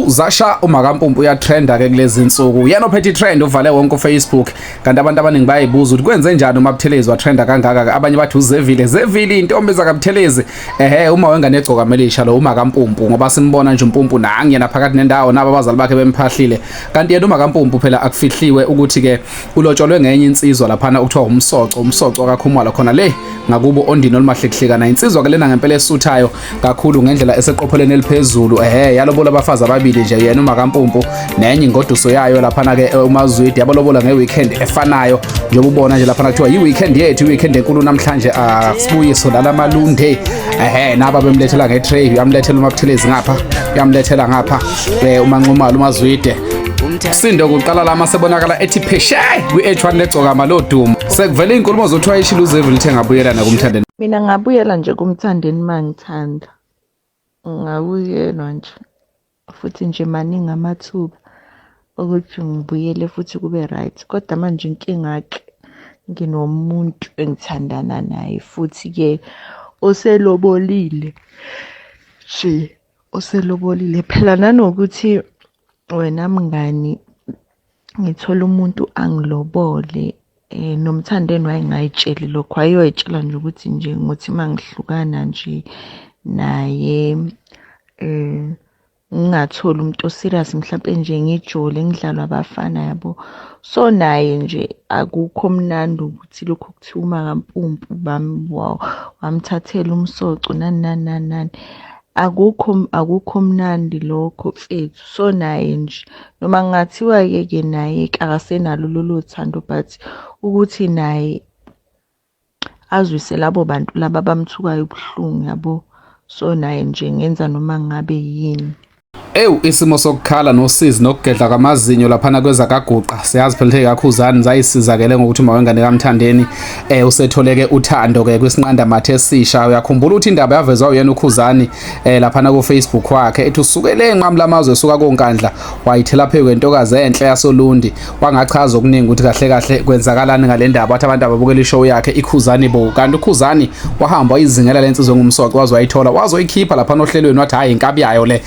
Zasha uMakampumpu uyatrenda ke kulezi insuku. Yena ophethe trend uvale wonke uFacebook kanti abantu abaningi bayibuza ukuthi kwenze njani uma Buthelezi watrenda kangaka abanye bathi uzevile intombi zakaButhelezi uma wengane egcoka melisha lo uMakampumpu ngoba simbona nje uMpumpu nangi yena phakathi nendawo naba abazali bakhe bemphahlile kanti yena uMakampumpu phela akufihliwe ukuthi ke ulotsholwe ngenye insizwa laphana ukuthiwa umsoco kaKhumalo khona le ngakubo Ondini olumahlekhlekana insizwa ke lena ngempela esuthayo kakhulu ngendlela eseqopheleni eliphezulu yalobola abafazi ababili nje yena uMakampumpu nenye ingoduso yayo laphana ke uMazwidi yabalobola ngeweekend efanayo njengoba ubona nje laphana kuthiwa iweekend yethu iweekend enkulu namhlanje asibuye solala malunde naba bemlethela ngetray yamlethela uMabuthelezi ngapha yamlethela ngapha uManxumalo uMazwide Sindo kuqala lama sebonakala ethi pheshe kwi-H1 legcoka malodumo sekuvele inkulumo zothiwa ishilo uzevile lithe ngabuyelana kumthandeni mina ngabuyela nje kumthandeni mangithanda ngabuyelwa nje futhi nje maningi amathuba ukuthi ngibuyele futhi kube right kodwa manje inkinga ke nginomuntu engithandana naye futhi ke oselobolile phela nanokuthi wena mngani ngithola umuntu angilobole nomthandeni wayengayitsheli lokho ayoyitshela nje ukuthi nje ngothi mangihlukana nje naye ngingatholi umuntu oserious mhlawumbe nje ngijole ngidlalwa abafana yabo so naye nje akukho mnandi ukuthi lokho kuthiwa uMakampumpu wamthathela umsoco nani akukho mnandi lokho mfethu so naye nje noma ngathiwa ke naye akasenalo lolu thando but ukuthi naye azwise labo bantu laba bamthukayo ubuhlungu yabo so naye nje ngenza noma ngabe yini isimo sokukhala nosizi nokugedla kwamazinyo laphana kwezakaguqa siyazi phela kakhuzani zayisizakele ngokuthi mawengane kaMthandeni usetholeke uthando ke kwisinqanda mathe esisha uyakhumbula ukuthi indaba yavezwa uyena uKhuzani laphana ku Facebook wakhe ethi usukele enqamu lamazwe esuka konkandla wayithela phe kwentokazi enhle yasoLundi wangachaza okuningi ukuthi kahle kwenzakalani ngale ndaba wathi abantu ababukela ishow yakhe iKhuzani Bo kanti uKhuzani wahamba izingela lensizwe ngumsoco wazwayithola wazoyikhipha laphana ohlelweni wathi hayi inkabi yayo le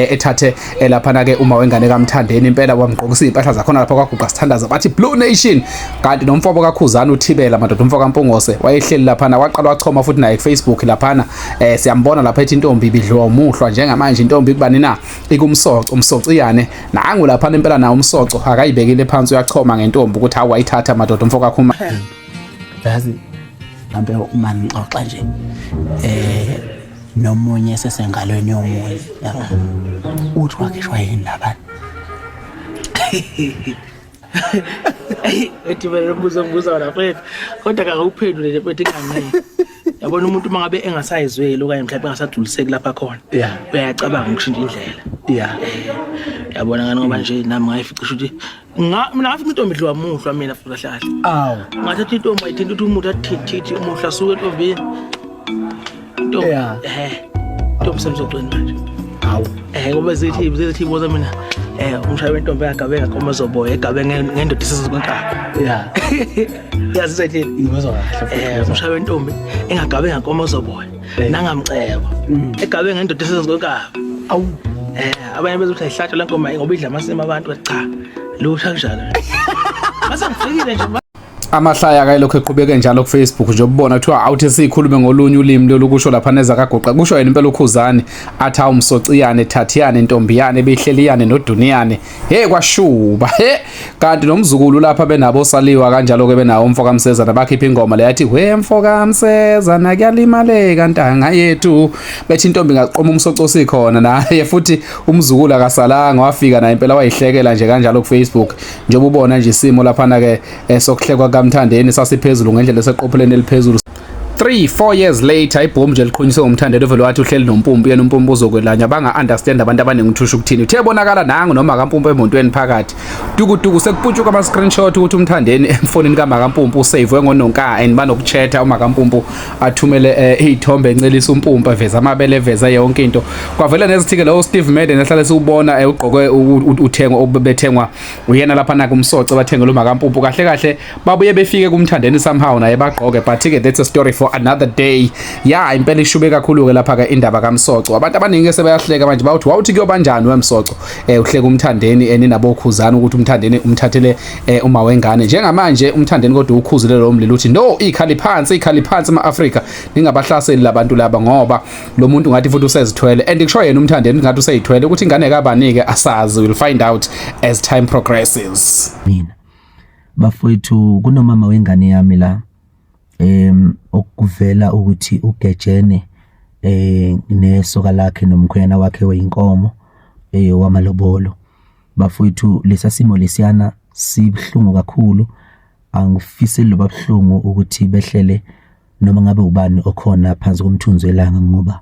ethathe laphana ke uma wengane kaMthandeni impela wamgqokisa impahla zakhona lapha kwaguqa sithandaza bathi Blue Nation kanti nomfowabo kaKhuzani uThibela madoda umfowabo kaMpungose wayehleli laphana waqala wachoma futhi naye kuFacebook laphana siyambona lapha ethi intombi ibidliwa umuhlwa njengamanje intombi kubani na umsoco iyane nangu laphana impela nawo umsoco akayibekile phansi uyachoma ngentombi ukuthi hawu wayithatha madoda umfowabo kaKhuma yazi manje uma ngixoxa nje nomunye sesengalweni yomunye yaba uthi wakhishwa yini labana ethi vele umbuzo wona mfethu kodwa akakuphendule nje mfethu ingangeke yabona umuntu mangabe engasayizweli okanye mhlawumbe engasadluliseki lapha khona uyacabanga ukushintsha indlela yabona ngani ngoba nje nami ngayifica ukuthi mina ngafica intombi idliwa muhlwa mina futhi kahle ngathatha intombi ayithinta ukuthi umuntu athithi umuhlwa suke entombini Ntombi semzocweni manje. Hawu. Ngoba zithi iboza mina umshaya wentombi yagabe ngakoma zoboya egabe ngendoda isizokwenkabi. Yazi sethi ngizwa kahle. Umshaya wentombi engagabe ngakoma zoboya nangamcebo. Egabe ngendoda isizokwenkabi. Awu. Abanye bezothi ayihlatshwa lenkomo ngoba idla amasema abantu cha. Lo kanjalo. Mase ngifikile nje amahlaya akayilokho eqhubeke njalo ku Facebook nje ubona kuthiwa awuthi sikhulume ngolunye ulimi lokusho lapha nezakaguqa kusho yena impela uKhuzani athi awumsociyane thathiyane intombiyane behleliyane noduniyane kwashuba kanti nomzukulu lapha benabo saliwa kanjalo ke benawo umfo kaMsezana bakhipha ingoma le yathi wemfo kaMsezana kuyalimaleka ntanga yethu bethi intombi ngaqoma umsoco sikhona naye futhi umzukulu akasalanga wafika naye impela wayihlekela nje kanjalo ku Facebook njengoba ubona nje isimo lapha na ke sokuhlekwa kaMthandeni sasiphezulu ngendlela eseqopheleni eliphezulu 3-4 years later ibhomu nje liqhunyiswe uMthandeni vele wathi uhleli noMpumpu yena uMpumpu uzokwelanya banga understand abantu abaningi uthusha ukuthini uthe bonakala nangu noma kaMpumpu emontweni phakathi dukuduku sekuputshuka ama screenshot ukuthi uMthandeni emfonini kaMakampumpu usave ngononka and banokuchatha uMakampumpu athumele izithombe encelisa uMpumpu eveza amabele eveza yonke into kwavela nezithike lo Steve Madden ehlale siubona ugqoke uthengwa obethengwa uyena lapha na kumsoco bathengela uMakampumpu kahle babuye befike kuMthandeni somehow naye bagqoke but ke that's a story for for another day. Ya impela ishube kakhulu ke lapha ke indaba kaMsoco. Abantu abaningi sebayahleka manje bawuthi wawuthi kuyobanjani weMsoco uhleka umthandeni eninabo ukhuzana ukuthi umthandeni umthathele uma wengane. Njengamanje umthandeni kodwa ukhuzile lo mlilo uthi no ikhali phansi ema-Afrika ningabahlaseli labantu laba ngoba lo muntu ngathi futhi usezithwele and kusho yena umthandeni ngathi useyithwele ukuthi ingane kabanike asazi. We'll find out as time progresses. Mina bafowethu kunomama wengane yami la okuvela ukuthi ugejene nesoka lakhe nomkhwena wakhe weinkomo wamalobolo. Bafowethu lesasimo lesiyana sibhlungu kakhulu. Angifise lo babhlungu ukuthi behlele noma ngabe ubani okhona phansi komthunzi welanga ngoba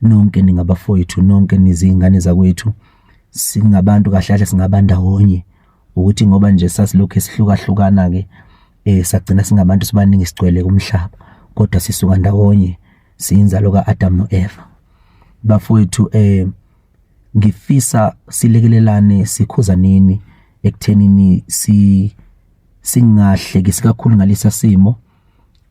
nonke ningabafowethu nonke nizingane zakwethu singabantu kahle singabandawonye ukuthi ngoba nje sasilokho esihlukahlukana ke sagcina singabantu sibaningi sigcwele kumhlaba kodwa sisuka ndawonye siyinzalo kaAdam noEva. Bafowethu ngifisa silekelelane sikhuzaneni ekuthenini singahleki kakhulu ngalesa simo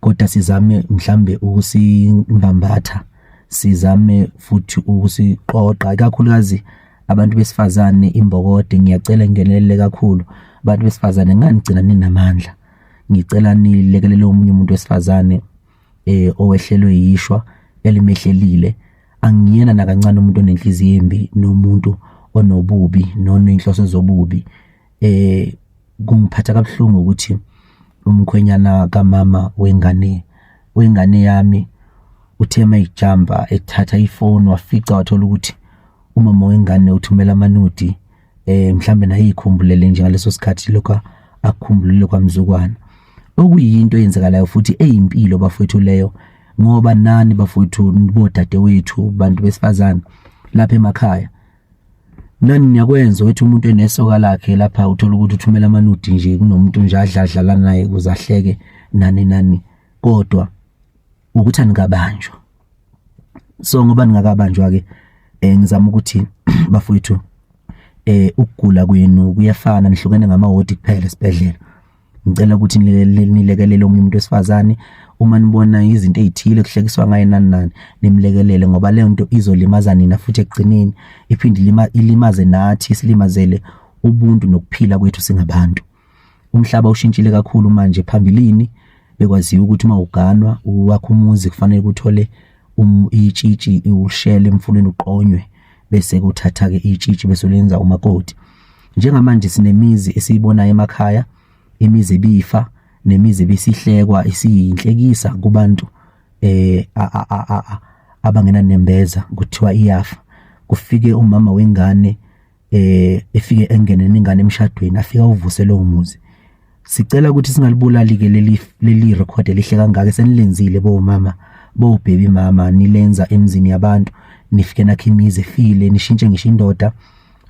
kodwa sizame mhlambe ukusibambatha sizame futhi ukusiqoqa kakhulukazi abantu besifazane imbokode. Ngiyacela ngenelele kakhulu abantu besifazane nganigcina ninamandla. Ngicela nilekelele omunye umuntu wesifazane owehlelwe yishwa elimehlelile. Angiyena nakancane umuntu onenhliziyo embi nomuntu onobubi nonenhloso zobubi. Kungiphatha kabuhlungu ukuthi umkhwenyana kamama wengane yami uthema ijamba ethatha ifoni wafica wathola ukuthi umama wengane uthumela amanudi mhlambe naye ikhumbulele nje ngaleso sikhathi lokho akukhumbulile kwamzukwana. Okuyinto eyenzakalayo futhi eyimpilo bafowethu leyo ngoba nani bafowethu bodade wethu bantu besifazana lapha emakhaya nani niyakwenza ukuthi umuntu enesoka lakhe lapha uthola ukuthi uthumela amanudi nje kunomuntu nje adlala naye kuzahleke nani kodwa ukuthi anikabanjwa. So ngoba ningakabanjwa ke ngizama ukuthi bafowethu ukugula kwenu kuyafana nihlukene ngamawodi kuphela esibhedlela. Ngicela ukuthi nilekelele umuntu wesifazane uma nibona izinto ezithile kuhlekiswa ngaye nani nimlekelele ngoba le nto izolimaza nina futhi ekugcineni iphinde ilimaze nathi silimazele ubuntu nokuphila kwethu singabantu. Umhlaba ushintshile kakhulu manje. Phambilini bekwaziwa ukuthi mawuganwa uwakho umuzi kufanele ukuthole itshitshi ushele emfuleni uqonywe bese kuthatha ke itshitshi bese lenza umakoti. Njengamanje sinemizi esiyibona emakhaya imizi ebifa nemizi besihlekwa isiyinhlekisa kubantu abangena nembeza kuthiwa iyafa. Kufike umama wengane efike engene ningane emshadweni afika uvuse lo umuzi. Sicela ukuthi singalibulali ke leli record elihle kangaka senilenzile bo mama bo baby mama nilenza emzini yabantu nifike nakhe imizi efile nishintshe ngisho indoda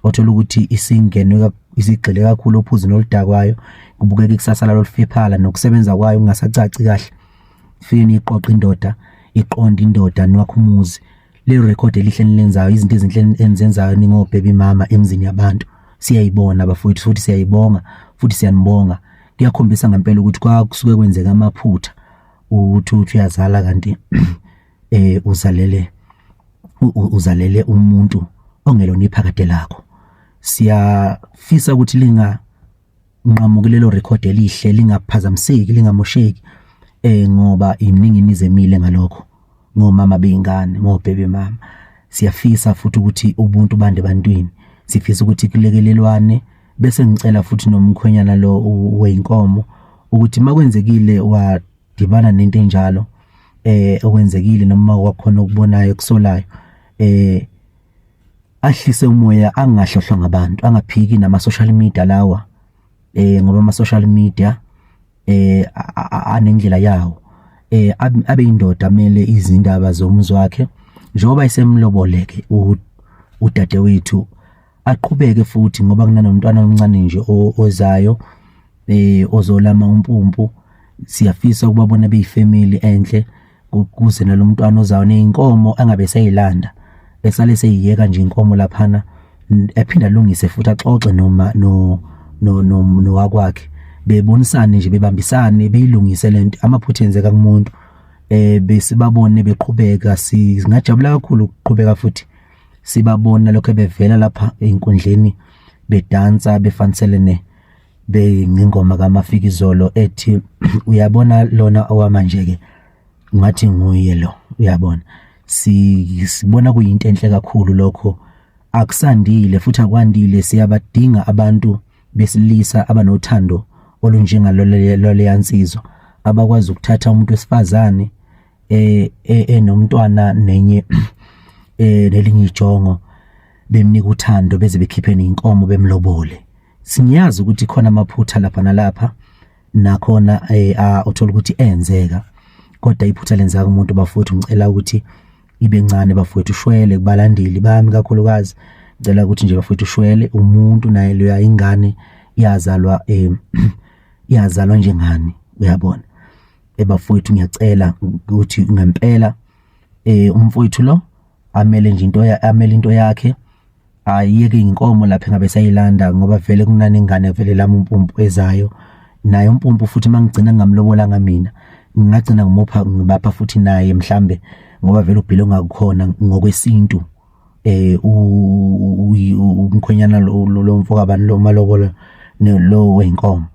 othola ukuthi isingenwe isigxile kakhulu ophuzi noludakwayo kubukeka ikusasa lalo lifiphala nokusebenza kwayo kungasacaci kahle. Fike niqoqa indoda iqonda indoda nwakho umuzi. Le record elihle nilenzayo izinto ezinhle enzenzayo ningo baby mama emzini yabantu siyayibona bafowethu futhi siyayibonga futhi siyanibonga. Kuyakhombisa ngempela ukuthi kwakusuke kwenzeka amaphutha ukuthi uyazala kanti uzalele umuntu ongelona iphakade lakho. Siyafisa ukuthi linganqamukile lo record elihle lingaphazamiseki lingamosheki ngoba iminingi nizemile ngalokho ngomama beyingane ngobaby mama. Siyafisa futhi ukuthi ubuntu bande bantwini. Sifisa ukuthi kulekelelwane bese ngicela futhi nomkhwenyana lo weinkomo ukuthi makwenzekile wadibana nento enjalo okwenzekile noma kwakhona ukubonayo kusolayo ahlise umoya angahlohlwa ngabantu angaphiki nama social media lawa ngoba ama social media anendlela yawo abe indoda amele izindaba zomzi wakhe njengoba isemloboleke udade wethu aqhubeke futhi ngoba kunanomntwana omncane nje ozayo ozolama umpumpu. Siyafisa ukubabona beyifamily enhle kuze nalomntwana ozayo neinkomo angabe seyilanda esale seyiyeka nje inkomo laphana ephinda lungise futhi axoxe noma no wakwakhe bebonisane nje bebambisane beyilungise lento amaphutha enzeka kumuntu besibabone beqhubeka, singajabula kakhulu ukuqhubeka futhi sibabona lokho bevela lapha einkundleni bedansa befaniselene ngingoma kaMafikizolo ethi uyabona lona owamanje ke ngathi nguye lo, uyabona. Sibona kuyinto enhle kakhulu lokho, akusandile futhi akwandile. Siyabadinga abantu besilisa abanothando olunjengalo leyansizwa, abakwazi ukuthatha umuntu wesifazane enomntwana nenye nelinye ijongo, bemnika uthando beze bekhiphe inkomo bemlobole. Sinyazi ukuthi khona amaphutha lapha nalapha nakhona uthola ukuthi enzeka, kodwa iphutha lenzaka umuntu bafowethu ngicela ukuthi ibe ncane bafowethu, ushwele kubalandeli bami kakhulukazi. Ngicela ukuthi nje bafowethu ushwele, umuntu naye lo ingane iyazalwa iyazalwa njengani, uyabona. Bafowethu ngiyacela ukuthi ngempela umfowethu lo amele nje into yakhe, ayeke inkomo lapha ngabe sayilanda, ngoba vele kunani ingane vele lami umpumpu ezayo naye umpumpu futhi mangigcina ngamlobola mina ngingagcina ngibapha futhi naye mhlambe, ngoba vele ubhilo ngakukhona ngokwesintu umkhwenyana lo mfoka abantu lo malobola lo wenkomo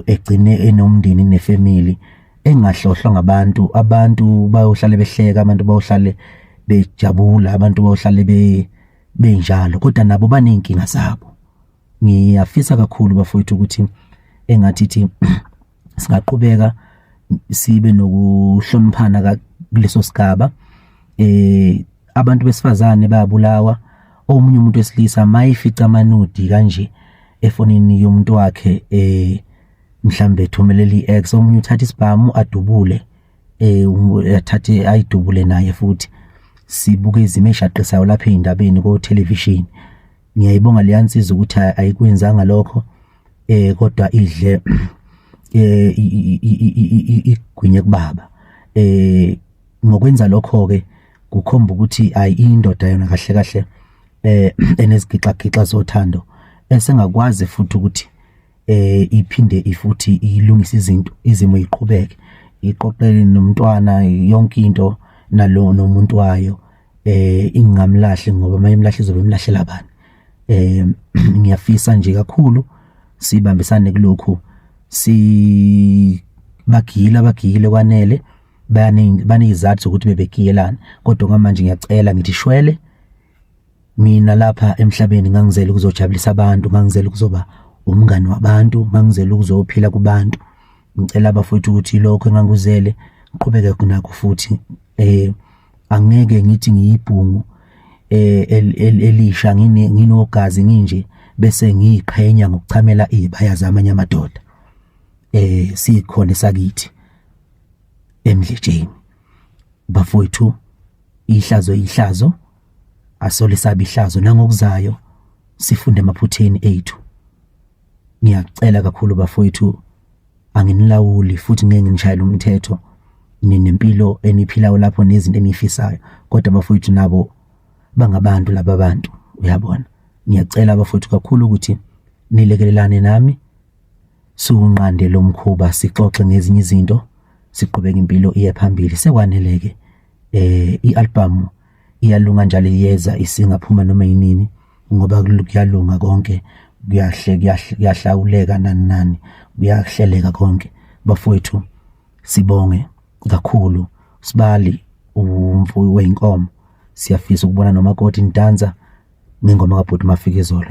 egcine enomndeni nefamily engahlohlwa ngabantu. Abantu bayohlale behleka, abantu bayohlale bejabula, abantu bayohlale benjalo, kodwa nabo banenkinga zabo. Ngiyafisa kakhulu bafowethu ukuthi engathi singaqhubeka sibe nokuhloniphana kuleso sigaba. Abantu besifazane bayabulawa, omunye umuntu wesilisa mayifica amanudi kanje efonini yomuntu wakhe mhlambe ethumelela i-ex, omunye uthatha isibhamu adubule athathe ayidubule naye futhi. Sibuke izimo eshaqesayo lapha eindabeni ko television. Ngiyayibonga leyansizwa ukuthi ayikwenzanga lokho, kodwa idle igwinye kubaba. Ngokwenza lokho ke kukhomba ukuthi ayindoda yona kahle kahle enezigixagixa zothando esengakwazi futhi ukuthi iphinde ifuthi ilungise izinto, izimo iqhubeke, iqoqele nomntwana yonke into nalo nomuntu wayo, ingamlahle ngoba mayimlahle izobe imlahlela bani. Ngiyafisa nje kakhulu sibambisane kulokhu, bagile kwanele, banezizathu ukuthi bebegiyelana, kodwa ngamanje ngiyacela ngithi shwele. Mina lapha emhlabeni ngangizela ukuzojabulisa abantu, ngangizela ukuzoba umngani wabantu, ngangizela ukuzophila kubantu. Ngicela bafowethu ukuthi lokho enganguzele ngiqhubeke kunakho futhi. Angeke ngithi ngiyibhungu elisha nginogazi nginje bese ngiyiqhenya ngokuchamela izibaya zamanye amadoda. Sikhona sakithi emdlejeni bafowethu, ihlazo asole sabe ihlazo, nangokuzayo sifunde emaphutheni ethu. Ngiyacela kakhulu bafowethu, anginilawuli futhi ngeke nginishayele umthetho, ninempilo eniphilayo lapho nezinto enifisayo, kodwa bafowethu nabo bangabantu laba bantu, uyabona. Ngiyacela bafowethu kakhulu ukuthi nilekelelane nami, siunqande lo mkhuba, sixoxe ngezinye izinto, siqhubeke impilo iye phambili. Sekwaneleke ialbum iyalunga njalo iyeza, isingaphuma noma yinini, ngoba kuyalunga konke, kuyahlawuleka nani kuyahleleka konke. Bafowethu sibonge kakhulu, sibali umfuyi weinkomo. Siyafisa ukubona nomakoti nidansa ngengoma kaBhuti Mafikizolo.